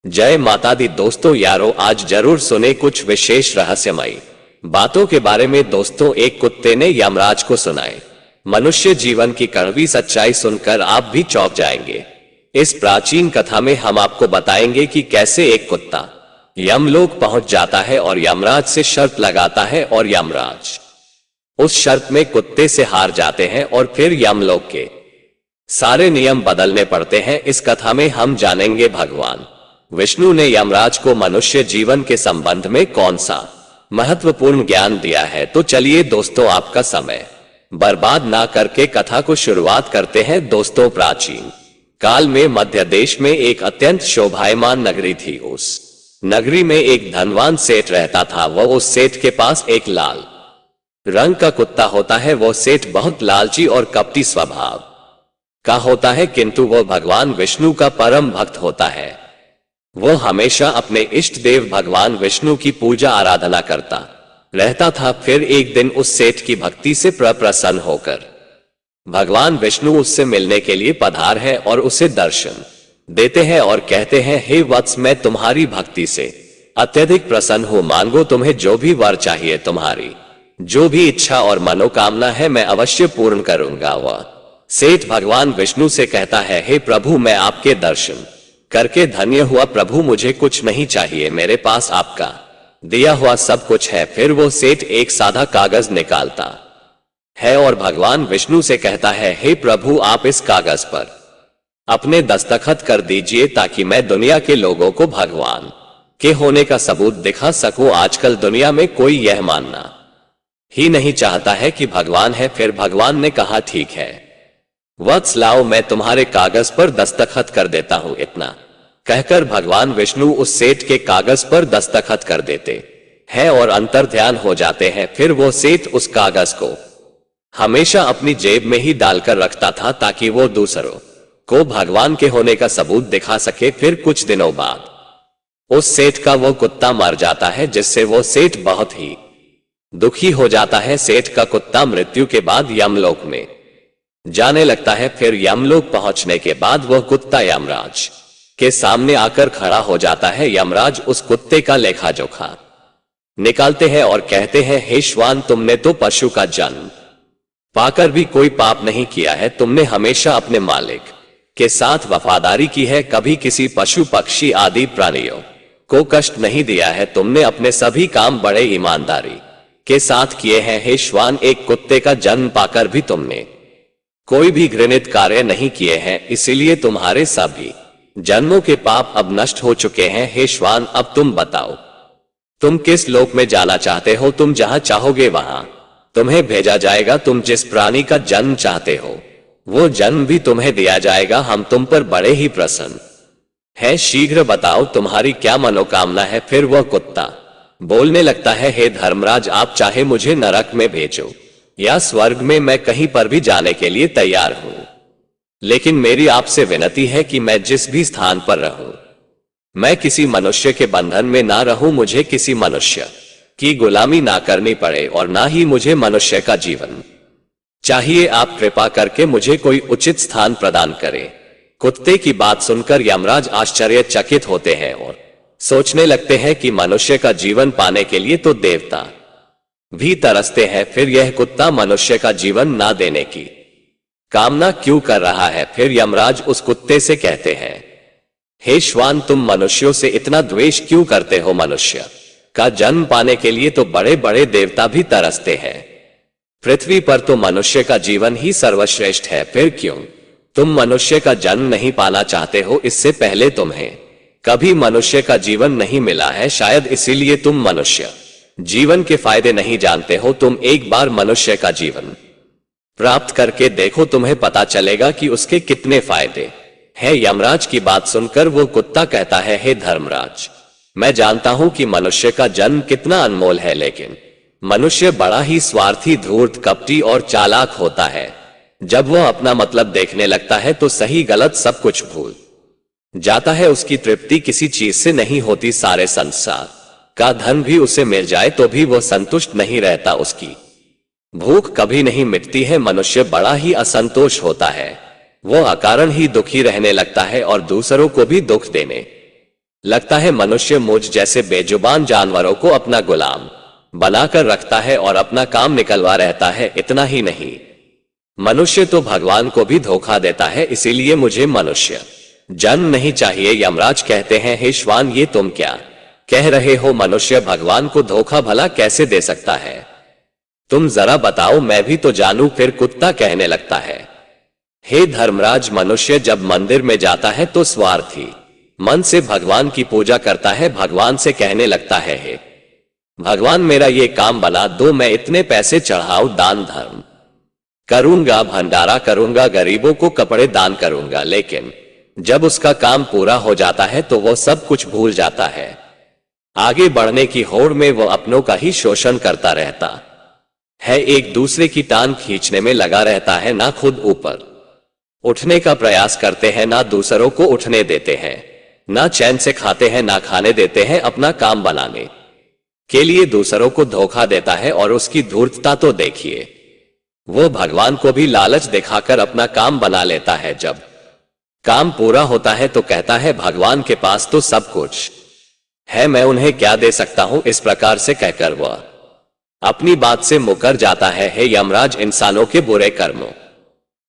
जय माता दी दोस्तों यारों, आज जरूर सुने कुछ विशेष रहस्यमयी बातों के बारे में। दोस्तों, एक कुत्ते ने यमराज को सुनाए मनुष्य जीवन की कड़वी सच्चाई सुनकर आप भी चौंक जाएंगे। इस प्राचीन कथा में हम आपको बताएंगे कि कैसे एक कुत्ता यमलोक पहुंच जाता है और यमराज से शर्त लगाता है और यमराज उस शर्त में कुत्ते से हार जाते हैं और फिर यमलोक के सारे नियम बदलने पड़ते हैं। इस कथा में हम जानेंगे भगवान विष्णु ने यमराज को मनुष्य जीवन के संबंध में कौन सा महत्वपूर्ण ज्ञान दिया है। तो चलिए दोस्तों, आपका समय बर्बाद ना करके कथा को शुरुआत करते हैं। दोस्तों, प्राचीन काल में मध्य देश में एक अत्यंत शोभायमान नगरी थी। उस नगरी में एक धनवान सेठ रहता था। वह उस सेठ के पास एक लाल रंग का कुत्ता होता है। वह सेठ बहुत लालची और कपटी स्वभाव का होता है, किंतु वह भगवान विष्णु का परम भक्त होता है। वह हमेशा अपने इष्ट देव भगवान विष्णु की पूजा आराधना करता रहता था। फिर एक दिन उस सेठ की भक्ति से प्रसन्न होकर भगवान विष्णु उससे मिलने के लिए पधार है और उसे दर्शन देते हैं और कहते हैं, हे वत्स, मैं तुम्हारी भक्ति से अत्यधिक प्रसन्न हूं। मांगो, तुम्हें जो भी वर चाहिए, तुम्हारी जो भी इच्छा और मनोकामना है, मैं अवश्य पूर्ण करूंगा। वह सेठ भगवान विष्णु से कहता है, हे प्रभु, मैं आपके दर्शन करके धन्य हुआ। प्रभु, मुझे कुछ नहीं चाहिए, मेरे पास आपका दिया हुआ सब कुछ है। फिर वो सेठ एक सादा कागज निकालता है और भगवान विष्णु से कहता है, हे प्रभु, आप इस कागज पर अपने दस्तखत कर दीजिए ताकि मैं दुनिया के लोगों को भगवान के होने का सबूत दिखा सकूं। आजकल दुनिया में कोई यह मानना ही नहीं चाहता है कि भगवान है। फिर भगवान ने कहा, ठीक है वत्स, लाओ, मैं तुम्हारे कागज पर दस्तखत कर देता हूं। इतना कहकर भगवान विष्णु उस सेठ के कागज पर दस्तखत कर देते हैं और अंतर्ध्यान हो जाते हैं। फिर वो सेठ उस कागज को हमेशा अपनी जेब में ही डालकर रखता था ताकि वो दूसरों को भगवान के होने का सबूत दिखा सके। फिर कुछ दिनों बाद उस सेठ का वो कुत्ता मर जाता है, जिससे वो सेठ बहुत ही दुखी हो जाता है। सेठ का कुत्ता मृत्यु के बाद यमलोक में जाने लगता है। फिर यमलोक पहुंचने के बाद वह कुत्ता यमराज के सामने आकर खड़ा हो जाता है। यमराज उस कुत्ते का लेखा जोखा निकालते हैं और कहते हैं, हे श्वान, तुमने तो पशु का जन्म पाकर भी कोई पाप नहीं किया है। तुमने हमेशा अपने मालिक के साथ वफादारी की है, कभी किसी पशु पक्षी आदि प्राणियों को कष्ट नहीं दिया है। तुमने अपने सभी काम बड़े ईमानदारी के साथ किए हैं। हे श्वान, एक कुत्ते का जन्म पाकर भी तुमने कोई भी घृणित कार्य नहीं किए हैं, इसीलिए तुम्हारे सभी जन्मों के पाप अब नष्ट हो चुके हैं। हे श्वान, अब तुम बताओ, तुम किस लोक में जाना चाहते हो? तुम जहां चाहोगे वहां तुम्हें भेजा जाएगा। तुम जिस प्राणी का जन्म चाहते हो वो जन्म भी तुम्हें दिया जाएगा। हम तुम पर बड़े ही प्रसन्न हैं। शीघ्र बताओ, तुम्हारी क्या मनोकामना है? फिर वह कुत्ता बोलने लगता है, हे धर्मराज, आप चाहे मुझे नरक में भेजो या स्वर्ग में, मैं कहीं पर भी जाने के लिए तैयार हूं। लेकिन मेरी आपसे विनती है कि मैं जिस भी स्थान पर रहूं, मैं किसी मनुष्य के बंधन में ना रहूं। मुझे किसी मनुष्य की गुलामी ना करनी पड़े और ना ही मुझे मनुष्य का जीवन चाहिए। आप कृपा करके मुझे कोई उचित स्थान प्रदान करें। कुत्ते की बात सुनकर यमराज आश्चर्यचकित होते हैं और सोचने लगते हैं कि मनुष्य का जीवन पाने के लिए तो देवता भी तरसते हैं, फिर यह कुत्ता मनुष्य का जीवन ना देने की कामना क्यों कर रहा है? फिर यमराज उस कुत्ते से कहते हैं, हे श्वान, तुम मनुष्यों से इतना द्वेष क्यों करते हो? मनुष्य का जन्म पाने के लिए तो बड़े बड़े देवता भी तरसते हैं। पृथ्वी पर तो मनुष्य का जीवन ही सर्वश्रेष्ठ है। फिर क्यों तुम मनुष्य का जन्म नहीं पाना चाहते हो? इससे पहले तुम्हें कभी मनुष्य का जीवन नहीं मिला है, शायद इसीलिए तुम मनुष्य जीवन के फायदे नहीं जानते हो। तुम एक बार मनुष्य का जीवन प्राप्त करके देखो, तुम्हें पता चलेगा कि उसके कितने फायदे हैं। यमराज की बात सुनकर वो कुत्ता कहता है, हे धर्मराज, मैं जानता हूं कि मनुष्य का जन्म कितना अनमोल है, लेकिन मनुष्य बड़ा ही स्वार्थी, धूर्त, कपटी और चालाक होता है। जब वह अपना मतलब देखने लगता है तो सही गलत सब कुछ भूल जाता है। उसकी तृप्ति किसी चीज से नहीं होती। सारे संसार का धन भी उसे मिल जाए तो भी वो संतुष्ट नहीं रहता। उसकी भूख कभी नहीं मिटती है। मनुष्य बड़ा ही असंतोष होता है। वो अकारण ही दुखी रहने लगता है और दूसरों को भी दुख देने लगता है मनुष्य मुझ जैसे बेजुबान जानवरों को अपना गुलाम बनाकर रखता है और अपना काम निकलवा रहता है। इतना ही नहीं, मनुष्य तो भगवान को भी धोखा देता है, इसीलिए मुझे मनुष्य जन्म नहीं चाहिए। यमराज कहते हैं, हे श्वान, ये तुम क्या कह रहे हो? मनुष्य भगवान को धोखा भला कैसे दे सकता है? तुम जरा बताओ, मैं भी तो जानूं। फिर कुत्ता कहने लगता है, हे धर्मराज, मनुष्य जब मंदिर में जाता है तो स्वार्थी मन से भगवान की पूजा करता है। भगवान से कहने लगता है, हे भगवान, मेरा ये काम बना दो, मैं इतने पैसे चढ़ाऊं, दान धर्म करूंगा, भंडारा करूंगा, गरीबों को कपड़े दान करूंगा। लेकिन जब उसका काम पूरा हो जाता है तो वो सब कुछ भूल जाता है। आगे बढ़ने की होड़ में वो अपनों का ही शोषण करता रहता है, एक दूसरे की टांग खींचने में लगा रहता है, ना खुद ऊपर उठने का प्रयास करते हैं, ना दूसरों को उठने देते हैं, ना चैन से खाते हैं, ना खाने देते हैं। अपना काम बनाने के लिए दूसरों को धोखा देता है, और उसकी धूर्तता तो देखिए। वो भगवान को भी लालच दिखाकर अपना काम बना लेता है। जब काम पूरा होता है तो कहता है, भगवान के पास तो सब कुछ है, मैं उन्हें क्या दे सकता हूं? इस प्रकार से कहकर वह अपनी बात से मुकर जाता है। हे यमराज, इंसानों के बुरे कर्मों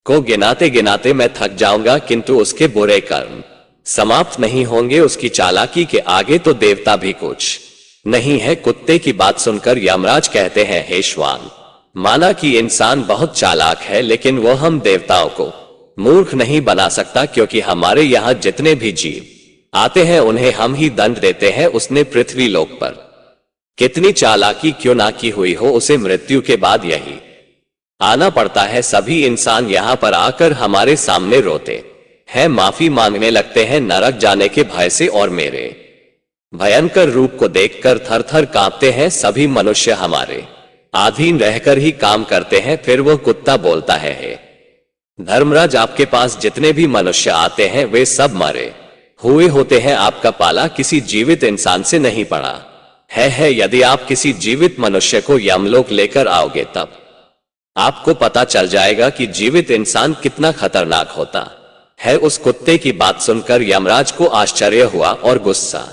को गिनाते गिनाते मैं थक जाऊंगा, किंतु उसके बुरे कर्म समाप्त नहीं होंगे। उसकी चालाकी के आगे तो देवता भी कुछ नहीं है। कुत्ते की बात सुनकर यमराज कहते हैं, हे श्वान, माना कि इंसान बहुत चालाक है, लेकिन वो हम देवताओं को मूर्ख नहीं बना सकता, क्योंकि हमारे यहाँ जितने भी जीव आते हैं उन्हें हम ही दंड देते हैं। उसने पृथ्वी लोक पर कितनी चालाकी क्यों ना की हुई हो, उसे मृत्यु के बाद यही आना पड़ता है। सभी इंसान यहाँ पर आकर हमारे सामने रोते हैं, माफी मांगने लगते हैं नरक जाने के भय से, और मेरे भयंकर रूप को देखकर थर थर कांपते हैं। सभी मनुष्य हमारे अधीन रहकर ही काम करते हैं। फिर वो कुत्ता बोलता है, हे धर्मराज, आपके पास जितने भी मनुष्य आते हैं वे सब मरे हुए होते हैं। आपका पाला किसी जीवित इंसान से नहीं पड़ा है। यदि आप किसी जीवित मनुष्य को यमलोक लेकर आओगे तब आपको पता चल जाएगा कि जीवित इंसान कितना खतरनाक होता है। उस कुत्ते की बात सुनकर यमराज को आश्चर्य हुआ और गुस्सा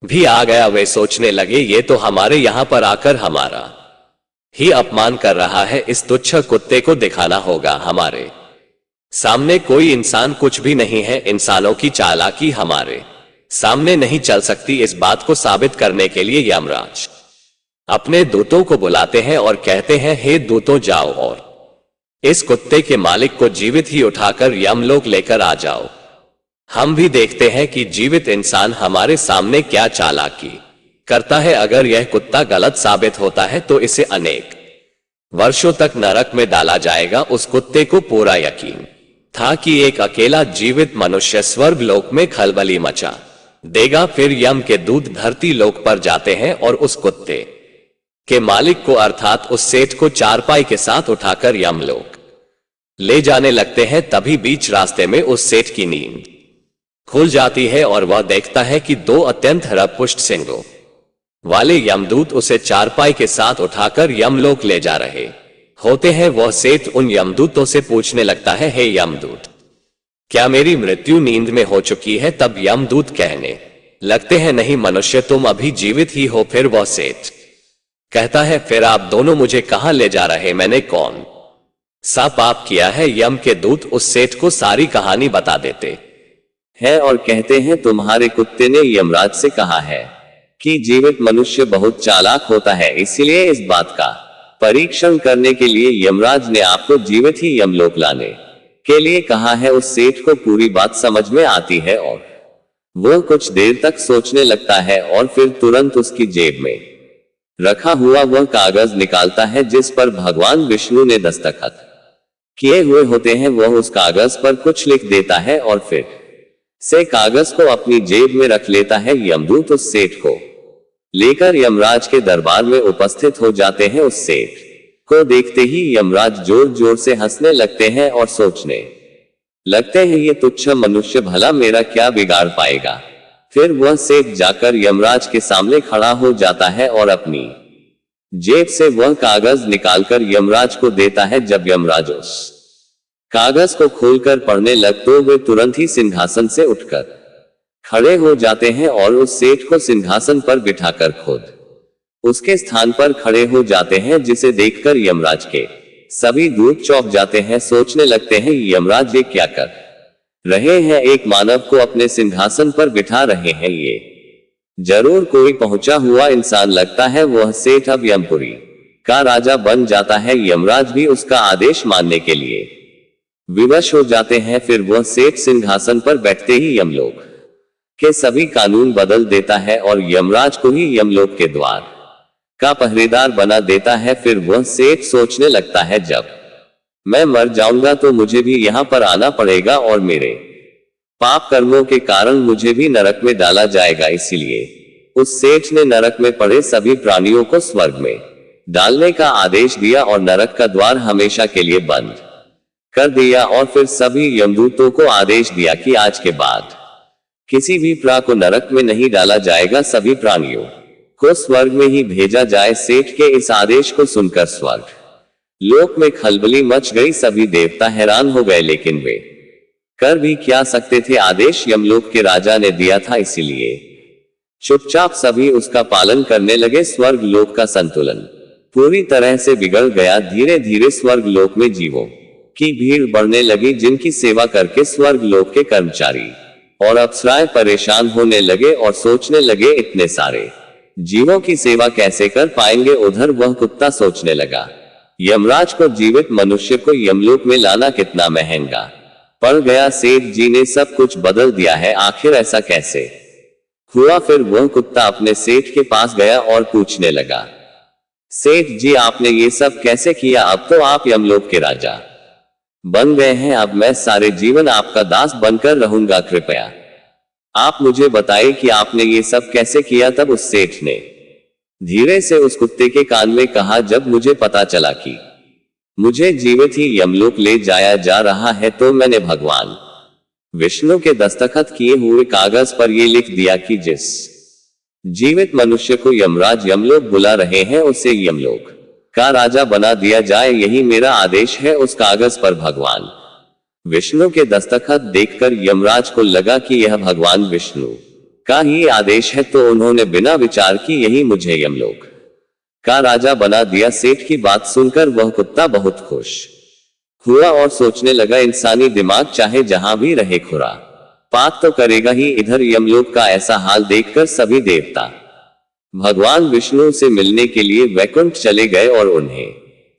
भी आ गया। वे सोचने लगे, ये तो हमारे यहां पर आकर हमारा ही अपमान कर रहा है। इस तुच्छ कुत्ते को दिखाना होगा हमारे सामने कोई इंसान कुछ भी नहीं है। इंसानों की चालाकी हमारे सामने नहीं चल सकती। इस बात को साबित करने के लिए यमराज अपने दूतों को बुलाते हैं और कहते हैं, हे दूतों, जाओ और इस कुत्ते के मालिक को जीवित ही उठाकर यमलोक लेकर आ जाओ। हम भी देखते हैं कि जीवित इंसान हमारे सामने क्या चालाकी करता है। अगर यह कुत्ता गलत साबित होता है तो इसे अनेक वर्षों तक नरक में डाला जाएगा। उस कुत्ते को पूरा यकीन था कि एक अकेला जीवित मनुष्य स्वर्ग लोक में खलबली मचा देगा। फिर यम के दूत धरती लोक पर जाते हैं और उस कुत्ते के मालिक को, अर्थात उस सेठ को, चारपाई के साथ उठाकर यमलोक ले जाने लगते हैं। तभी बीच रास्ते में उस सेठ की नींद खुल जाती है और वह देखता है कि दो अत्यंत हरपुष्ट सिंगों वाले यमदूत उसे चारपाई के साथ उठाकर यमलोक ले जा रहे होते हैं। वह सेठ उन यमदूतों से पूछने लगता है, हे यमदूत, क्या मेरी मृत्यु नींद में हो चुकी है? तब यमदूत कहने लगते हैं, नहीं मनुष्य, तुम अभी जीवित ही हो। फिर वह सेठ कहता है, फिर आप दोनों मुझे कहां ले जा रहे? मैंने कौन सा पाप किया है? यम के दूत उस सेठ को सारी कहानी बता देते हैं और कहते हैं, तुम्हारे कुत्ते ने यमराज से कहा है कि जीवित मनुष्य बहुत चालाक होता है, इसलिए इस बात का परीक्षण करने के लिए यमराज ने आपको जीवित ही यमलोक लाने के लिए कहा है। उस सेठ को पूरी बात समझ में आती है और वह कुछ देर तक सोचने लगता है और फिर तुरंत उसकी जेब में रखा हुआ वह कागज निकालता है जिस पर भगवान विष्णु ने दस्तखत किए हुए होते हैं। वह उस कागज पर कुछ लिख देता है और फिर से कागज को अपनी जेब में रख लेता है। यमदूत उस सेठ को लेकर यमराज के दरबार में उपस्थित हो जाते हैं। उस सेठ को देखते ही यमराज जोर जोर से हंसने लगते हैं और सोचने लगते हैं, ये तुच्छ मनुष्य भला मेरा क्या बिगाड़ पाएगा। फिर वह सेठ जाकर यमराज के सामने खड़ा हो जाता है और अपनी जेब से वह कागज निकालकर यमराज को देता है। जब यमराज उस कागज को खोलकर पढ़ने लग तो वे तुरंत ही सिंहासन से उठकर खड़े हो जाते हैं और उस सेठ को सिंहासन पर बिठाकर खुद उसके स्थान पर खड़े हो जाते हैं, जिसे देखकर यमराज के सभी दूत चौंक जाते हैं। सोचने लगते हैं, यमराज ये क्या कर रहे हैं, एक मानव को अपने सिंहासन पर बिठा रहे हैं, ये जरूर कोई पहुंचा हुआ इंसान लगता है। वह सेठ अब यमपुरी का राजा बन जाता है। यमराज भी उसका आदेश मानने के लिए विवश हो जाते हैं। फिर वह सेठ सिंहासन पर बैठते ही यमलोक के सभी कानून बदल देता है और यमराज को ही यमलोक के द्वार का पहरेदार बना देता है। फिर वह सेठ सोचने लगता है, जब मैं मर जाऊंगा तो मुझे भी यहाँ पर आना पड़ेगा और मेरे पाप कर्मों के कारण मुझे भी नरक में डाला जाएगा। इसीलिए उस सेठ ने नरक में पड़े सभी प्राणियों को स्वर्ग में डालने का आदेश दिया और नरक का द्वार हमेशा के लिए बंद कर दिया। और फिर सभी यमदूतों को आदेश दिया कि आज के बाद किसी भी प्राणी को नरक में नहीं डाला जाएगा, सभी प्राणियों को स्वर्ग में ही भेजा जाए। सेठ के इस आदेश को सुनकर स्वर्ग लोक में खलबली मच गई। सभी देवता हैरान हो गए, लेकिन वे कर भी क्या सकते थे, आदेश यमलोक के राजा ने दिया था, इसीलिए चुपचाप सभी उसका पालन करने लगे। स्वर्ग लोक का संतुलन पूरी तरह से बिगड़ गया। धीरे धीरे स्वर्ग लोक में जीवों की भीड़ बढ़ने लगी, जिनकी सेवा करके स्वर्ग लोक के कर्मचारी और अप्सराएं परेशान होने लगे और सोचने लगे, इतने सारे जीवों की सेवा कैसे कर पाएंगे। उधर वह कुत्ता सोचने लगा, यमराज को जीवित मनुष्य को यमलोक में लाना कितना महंगा पड़ गया। सेठ जी ने सब कुछ बदल दिया है, आखिर ऐसा कैसे हुआ। फिर वह कुत्ता अपने सेठ के पास गया और पूछने लगा, सेठ जी आपने ये सब कैसे किया, अब तो आप यमलोक के राजा बन गए हैं, अब मैं सारे जीवन आपका दास बनकर रहूंगा, कृपया आप मुझे बताइए कि आपने ये सब कैसे किया। तब उस सेठ ने धीरे से उस कुत्ते के कान में कहा, जब मुझे पता चला कि मुझे जीवित ही यमलोक ले जाया जा रहा है, तो मैंने भगवान विष्णु के दस्तखत किए हुए कागज पर यह लिख दिया कि जिस जीवित मनुष्य को यमराज यमलोक बुला रहे हैं, उसे यमलोक का राजा बना दिया जाए, यही मेरा आदेश है। उस कागज पर भगवान विष्णु के दस्तखत देखकर यमराज को लगा कि यह भगवान विष्णु का ही आदेश है, तो उन्होंने बिना विचार की यही मुझे यमलोक का राजा बना दिया। सेठ की बात सुनकर वह कुत्ता बहुत खुश हुआ और सोचने लगा, इंसानी दिमाग चाहे जहां भी रहे खुरा पात तो करेगा ही। इधर यमलोक का ऐसा हाल देखकर सभी देवता भगवान विष्णु से मिलने के लिए वैकुंठ चले गए और उन्हें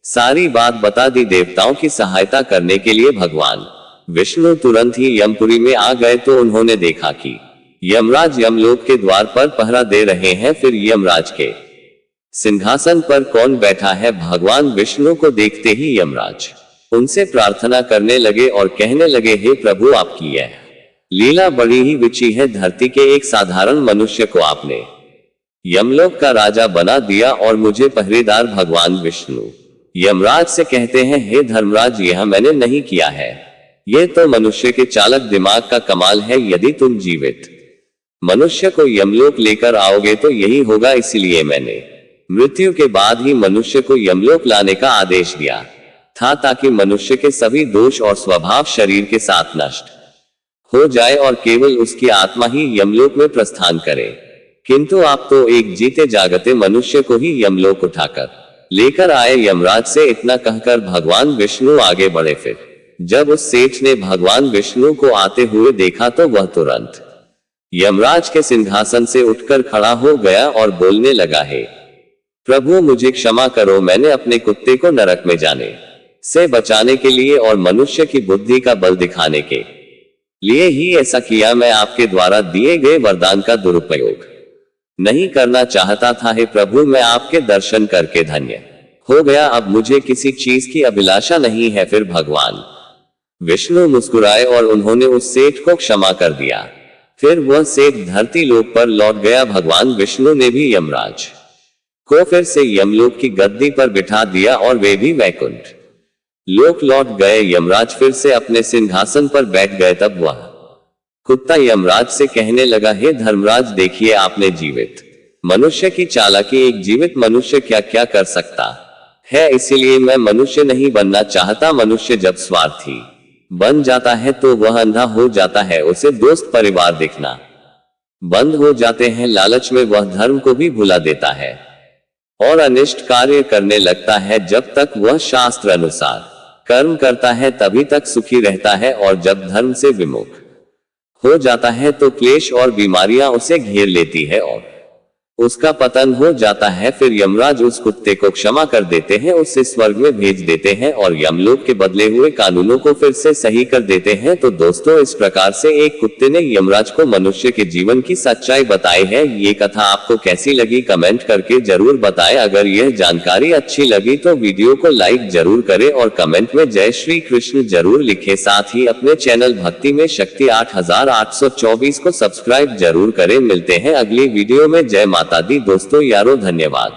सारी बात बता दी। देवताओं की सहायता करने के लिए भगवान विष्णु तुरंत ही यमपुरी में आ गए, तो उन्होंने देखा कि यमराज यमलोक के द्वार पर पहरा दे रहे हैं। फिर यमराज के सिंहासन पर कौन बैठा है, भगवान विष्णु को देखते ही यमराज उनसे प्रार्थना करने लगे और कहने लगे, हे प्रभु आपकी यह लीला बड़ी ही विचित्र है। धरती के एक साधारण मनुष्य को आपने यमलोक का राजा बना दिया और मुझे पहरेदार। भगवान विष्णु यमराज से कहते हैं, हे धर्मराज यह मैंने नहीं किया है, यह तो मनुष्य के चालक दिमाग का कमाल है। यदि तुम जीवित मनुष्य को यमलोक लेकर आओगे तो यही होगा, इसलिए मैंने मृत्यु के बाद ही मनुष्य को यमलोक लाने का आदेश दिया था, ताकि मनुष्य के सभी दोष और स्वभाव शरीर के साथ नष्ट हो जाए और केवल उसकी आत्मा ही यमलोक में प्रस्थान करे। किंतु आप तो एक जीते जागते मनुष्य को ही यमलोक उठाकर लेकर आए। यमराज से इतना कहकर भगवान विष्णु आगे बढ़े। फिर जब उस सेठ ने भगवान विष्णु को आते हुए देखा, तो वह तुरंत यमराज के सिंहासन से उठकर खड़ा हो गया और बोलने लगा, हे प्रभु मुझे क्षमा करो, मैंने अपने कुत्ते को नरक में जाने से बचाने के लिए और मनुष्य की बुद्धि का बल दिखाने के लिए ही ऐसा किया। मैं आपके द्वारा दिए गए वरदान का दुरुपयोग नहीं करना चाहता था। हे प्रभु मैं आपके दर्शन करके धन्य हो गया, अब मुझे किसी चीज की अभिलाषा नहीं है। फिर भगवान विष्णु मुस्कुराए और उन्होंने उस सेठ को क्षमा कर दिया। फिर वह सेठ धरती लोक पर लौट गया। भगवान विष्णु ने भी यमराज को फिर से यमलोक की गद्दी पर बिठा दिया और वे भी वैकुंठ लोक लौट गए। यमराज फिर से अपने सिंहासन पर बैठ गए। तब वह कुत्ता यमराज से कहने लगा, हे धर्मराज देखिए आपने जीवित मनुष्य की चालाकी, एक जीवित मनुष्य क्या क्या कर सकता है, इसीलिए मैं मनुष्य नहीं बनना चाहता। मनुष्य जब स्वार्थी बन जाता है तो वह अंधा हो जाता है, उसे दोस्त परिवार दिखना बंद हो जाते हैं। लालच में वह धर्म को भी भुला देता है और अनिष्ट कार्य करने लगता है। जब तक वह शास्त्र अनुसार कर्म करता है तभी तक सुखी रहता है, और जब धर्म से विमुख हो जाता है तो क्लेश और बीमारियां उसे घेर लेती है और उसका पतन हो जाता है। फिर यमराज उस कुत्ते को क्षमा कर देते हैं, उसे स्वर्ग में भेज देते हैं और यमलोक के बदले हुए कानूनों को फिर से सही कर देते हैं। तो दोस्तों, इस प्रकार से एक कुत्ते ने यमराज को मनुष्य के जीवन की सच्चाई बताई है। ये कथा आपको कैसी लगी कमेंट करके जरूर बताएं। अगर यह जानकारी अच्छी लगी तो वीडियो को लाइक जरूर करें और कमेंट में जय श्री कृष्ण जरूर लिखें। साथ ही अपने चैनल भक्ति में शक्ति 8824 को सब्सक्राइब जरूर करें। मिलते हैं अगली वीडियो में। जय माता दी दोस्तों यारों, धन्यवाद।